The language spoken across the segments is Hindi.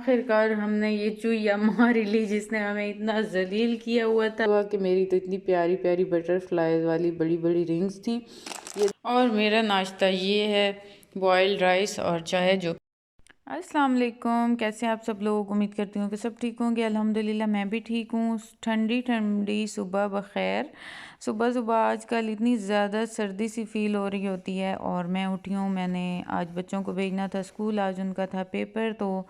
आखिरकार हमने ये चुईया मार ली जिसने हमें इतना जलील किया हुआ था कि मेरी तो इतनी प्यारी प्यारी बटरफ्लाईज वाली बड़ी बड़ी रिंग्स थी ये। और मेरा नाश्ता ये है, बॉइल्ड राइस और चाय। जो अस्सलाम वालेकुम, कैसे हैं आप सब लोग। उम्मीद करती हूँ कि सब ठीक होंगे। अल्हम्दुलिल्लाह मैं भी ठीक हूँ। ठंडी ठंडी सुबह बखैर। सुबह सुबह आजकल इतनी ज़्यादा सर्दी सी फील हो रही होती है और मैं उठी हूँ। मैंने आज बच्चों को भेजना था स्कूल, आज उनका था पेपर, तो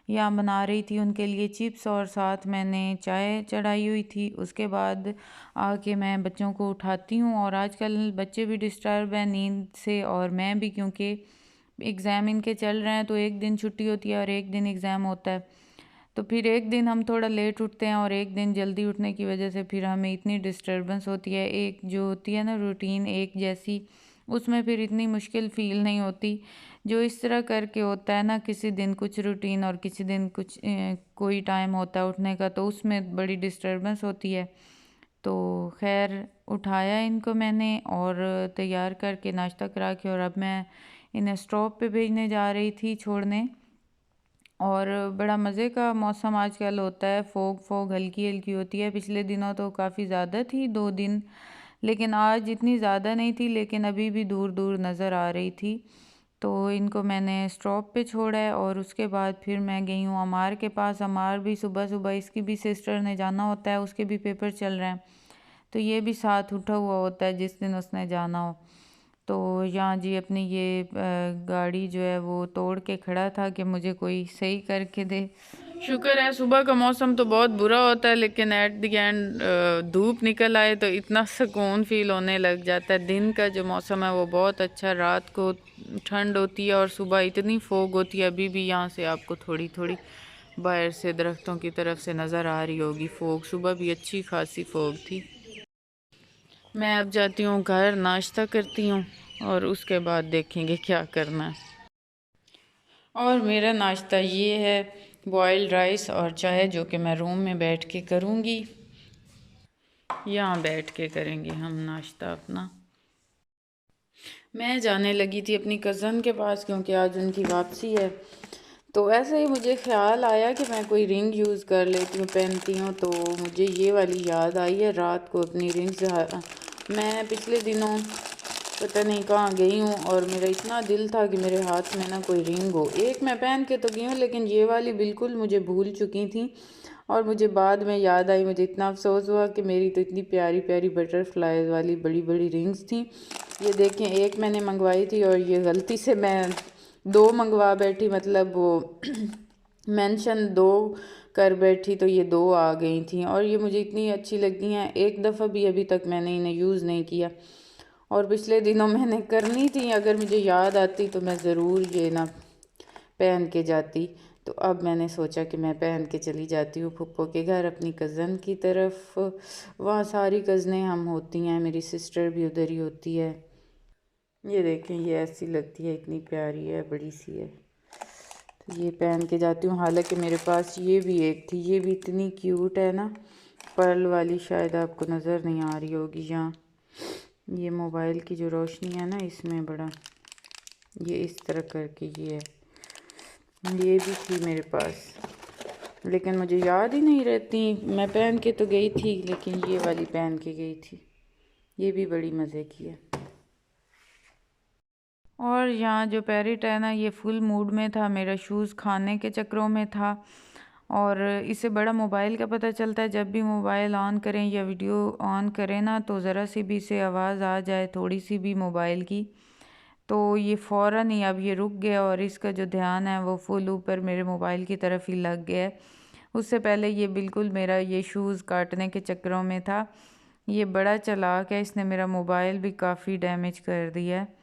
यहाँ बना रही थी उनके लिए चिप्स और साथ मैंने चाय चढ़ाई हुई थी। उसके बाद आके मैं बच्चों को उठाती हूँ और आजकल बच्चे भी डिस्टर्ब हैं नींद से और मैं भी, क्योंकि एग्ज़ाम इनके चल रहे हैं तो एक दिन छुट्टी होती है और एक दिन एग्ज़ाम होता है। तो फिर एक दिन हम थोड़ा लेट उठते हैं और एक दिन जल्दी उठने की वजह से फिर हमें इतनी डिस्टर्बेंस होती है। एक जो होती है ना रूटीन एक जैसी, उसमें फिर इतनी मुश्किल फ़ील नहीं होती। जो इस तरह करके होता है ना, किसी दिन कुछ रूटीन और किसी दिन कुछ कोई टाइम होता है उठने का, तो उसमें बड़ी डिस्टर्बेंस होती है। तो खैर उठाया इनको मैंने और तैयार करके नाश्ता करा के, और अब मैं इन्हें स्टॉप पे भेजने जा रही थी छोड़ने। और बड़ा मज़े का मौसम आजकल होता है, फोग फोग हल्की हल्की होती है। पिछले दिनों तो काफ़ी ज़्यादा थी 2 दिन, लेकिन आज इतनी ज़्यादा नहीं थी, लेकिन अभी भी दूर दूर नज़र आ रही थी। तो इनको मैंने स्टॉप पे छोड़ा है और उसके बाद फिर मैं गई हूँ अमार के पास। अमार भी सुबह सुबह, इसकी भी सिस्टर ने जाना होता है, उसके भी पेपर चल रहे हैं, तो ये भी साथ उठा हुआ होता है जिस दिन उसने जाना हो। तो यहाँ जी अपनी ये गाड़ी जो है वो तोड़ के खड़ा था कि मुझे कोई सही करके दे। शुक्र है सुबह का मौसम तो बहुत बुरा होता है, लेकिन एट द एंड धूप निकल आए तो इतना सुकून फील होने लग जाता है। दिन का जो मौसम है वो बहुत अच्छा, रात को ठंड होती है और सुबह इतनी फोग होती है। अभी भी यहाँ से आपको थोड़ी थोड़ी बाहर से दरख्तों की तरफ से नज़र आ रही होगी फोग। सुबह भी अच्छी खासी फोग थी। मैं अब जाती हूँ घर, नाश्ता करती हूँ और उसके बाद देखेंगे क्या करना है। और मेरा नाश्ता ये है, बॉइल्ड राइस और चाय, जो कि मैं रूम में बैठ के करूँगी। यहाँ बैठ के करेंगे हम नाश्ता अपना। मैं जाने लगी थी अपनी कज़न के पास क्योंकि आज उनकी वापसी है। तो ऐसे ही मुझे ख्याल आया कि मैं कोई रिंग यूज़ कर लेती हूँ, पहनती हूँ, तो मुझे ये वाली याद आई है रात को अपनी रिंग्स। मैं पिछले दिनों पता नहीं कहाँ गई हूँ और मेरा इतना दिल था कि मेरे हाथ में ना कोई रिंग हो। एक मैं पहन के तो गई हूँ, लेकिन ये वाली बिल्कुल मुझे भूल चुकी थी और मुझे बाद में याद आई। मुझे इतना अफसोस हुआ कि मेरी तो इतनी प्यारी प्यारी बटरफ्लाईज वाली बड़ी बड़ी रिंग्स थी। ये देखें, एक मैंने मंगवाई थी और ये गलती से मैं 2 मंगवा बैठी, मतलब वो मेंशन 2 कर बैठी, तो ये 2 आ गई थी और ये मुझे इतनी अच्छी लगती हैं। एक दफ़ा भी अभी तक मैंने इन्हें यूज़ नहीं किया और पिछले दिनों मैंने करनी थी। अगर मुझे याद आती तो मैं ज़रूर ये ना पहन के जाती। तो अब मैंने सोचा कि मैं पहन के चली जाती हूँ फुप्पो के घर अपनी कज़न की तरफ। वहाँ सारी कज़नें हम होती हैं, मेरी सिस्टर भी उधर ही होती है। ये देखें, ये ऐसी लगती है, इतनी प्यारी है, बड़ी सी है। तो ये पहन के जाती हूँ। हालांकि मेरे पास ये भी एक थी, ये भी इतनी क्यूट है ना, पर्ल वाली, शायद आपको नज़र नहीं आ रही होगी यहाँ। ये मोबाइल की जो रोशनी है ना इसमें बड़ा, ये इस तरह करके ये है। ये भी थी मेरे पास, लेकिन मुझे याद ही नहीं रहती। मैं पहन के तो गई थी, लेकिन ये वाली पहन के गई थी। ये भी बड़ी मज़े की है। और यहाँ जो पैरेट है ना, ये फुल मूड में था, मेरा शूज़ खाने के चक्रों में था। और इससे बड़ा मोबाइल का पता चलता है, जब भी मोबाइल ऑन करें या वीडियो ऑन करें ना, तो ज़रा सी भी इसे आवाज़ आ जाए थोड़ी सी भी मोबाइल की, तो ये फ़ौरन ही अब ये रुक गया और इसका जो ध्यान है वो फुल ऊपर मेरे मोबाइल की तरफ ही लग गया है। उससे पहले ये बिल्कुल मेरा ये शूज़ काटने के चक्रों में था। ये बड़ा चालाक है, इसने मेरा मोबाइल भी काफ़ी डैमेज कर दिया है।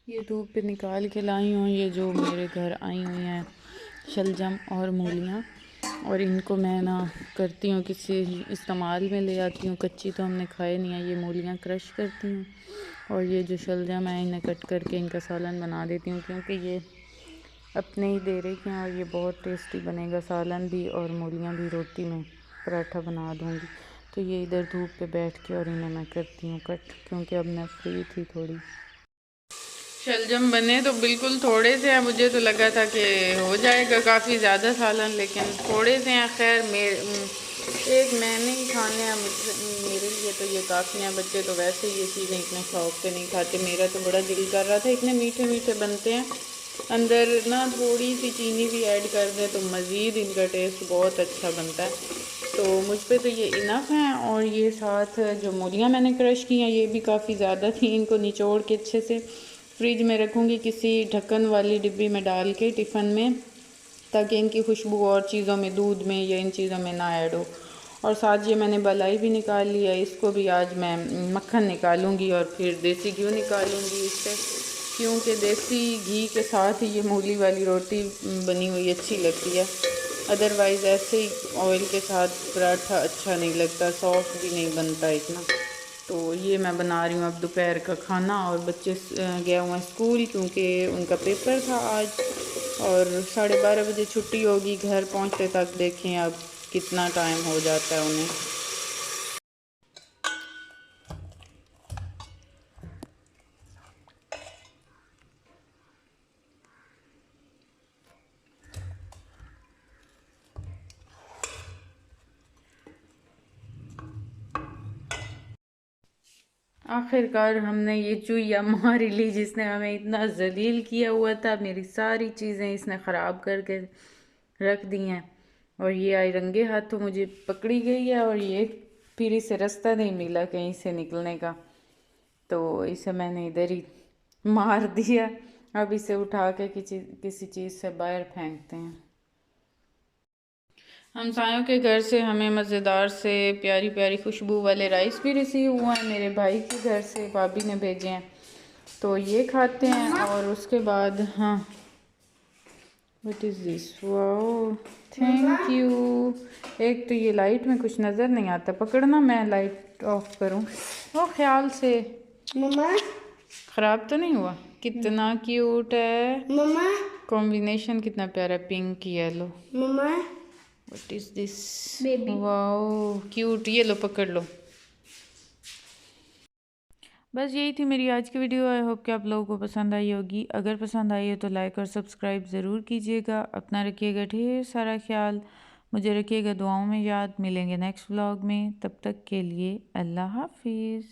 ये धूप पे निकाल के लाई हूँ, ये जो मेरे घर आई हुई हैं शलजम और मूलियाँ, और इनको मैं ना करती हूँ किसी इस्तेमाल में ले आती हूँ। कच्ची तो हमने खाए नहीं है। ये मूलियाँ क्रश करती हूँ और ये जो शलजम है इन्हें कट करके इनका सालन बना देती हूँ, क्योंकि ये अपने ही दे रही हैं और ये बहुत टेस्टी बनेगा सालन भी और मूलियाँ भी। रोटी में पराठा बना दूँगी। तो ये इधर धूप पे बैठ के और इन्हें मैं करती हूँ कट, क्योंकि अब मैं फ्री थी थोड़ी। शलजम बने तो बिल्कुल थोड़े से हैं, मुझे तो लगा था कि हो जाएगा काफ़ी ज़्यादा सालन, लेकिन थोड़े से हैं। खैर एक मैंने ही खाने हैं, मेरे लिए तो ये काफ़ी हैं। बच्चे तो वैसे ही ये चीज़ें इतने शौक से नहीं खाते, मेरा तो बड़ा दिल कर रहा था। इतने मीठे मीठे बनते हैं, अंदर ना थोड़ी सी चीनी भी ऐड कर दें तो मज़ीद इनका टेस्ट बहुत अच्छा बनता है। तो मुझ पे तो ये इनफ हैं। और ये साथ जो मूलियाँ मैंने क्रश की हैं ये भी काफ़ी ज़्यादा थी, इनको निचोड़ के अच्छे से फ्रिज में रखूँगी किसी ढक्कन वाली डिब्बी में डाल के टिफ़न में, ताकि इनकी खुशबू और चीज़ों में, दूध में या इन चीज़ों में ना ऐड हो। और साथ ये मैंने बलाई भी निकाल लिया, इसको भी आज मैं मक्खन निकालूंगी और फिर देसी घी निकालूंगी इससे, क्योंकि देसी घी के साथ ही ये मूली वाली रोटी बनी हुई अच्छी लगती है। अदरवाइज़ ऐसे ही ऑयल के साथ पराठा अच्छा नहीं लगता, सॉफ्ट भी नहीं बनता इतना। तो ये मैं बना रही हूँ अब दोपहर का खाना। और बच्चे गए हुए हैं स्कूल क्योंकि उनका पेपर था आज, और 12:30 बजे छुट्टी होगी। घर पहुँचते तक देखें अब कितना टाइम हो जाता है उन्हें। आखिरकार हमने ये चूहिया मार ली जिसने हमें इतना जलील किया हुआ था। मेरी सारी चीज़ें इसने ख़राब करके रख दी हैं, और ये आई रंगे हाथों मुझे पकड़ी गई है। और ये फिर इसे रास्ता नहीं मिला कहीं से निकलने का, तो इसे मैंने इधर ही मार दिया। अब इसे उठा के किसी चीज़ से बाहर फेंकते हैं। हमसायों के घर से हमें मज़ेदार से प्यारी प्यारी खुशबू वाले राइस भी रिसीव हुआ है, मेरे भाई के घर से भाभी ने भेजे हैं, तो ये खाते हैं। और उसके बाद हाँ, what is this, wow thank you. एक तो ये लाइट में कुछ नज़र नहीं आता, पकड़ना, मैं लाइट ऑफ करूँ। ओ ख्याल से, मम्मा ख़राब तो नहीं हुआ? कितना क्यूट है मम्मा, कॉम्बिनेशन कितना प्यारा, पिंक येलो। मम्मा what is this, wow cute, ये लो पकड़ लो। बस यही थी मेरी आज की वीडियो। आई होप कि आप लोगों को पसंद आई होगी। अगर पसंद आई है तो लाइक और सब्सक्राइब ज़रूर कीजिएगा। अपना रखिएगा ढेर सारा ख्याल, मुझे रखिएगा दुआओं में याद। मिलेंगे नेक्स्ट व्लॉग में, तब तक के लिए अल्लाह हाफिज़।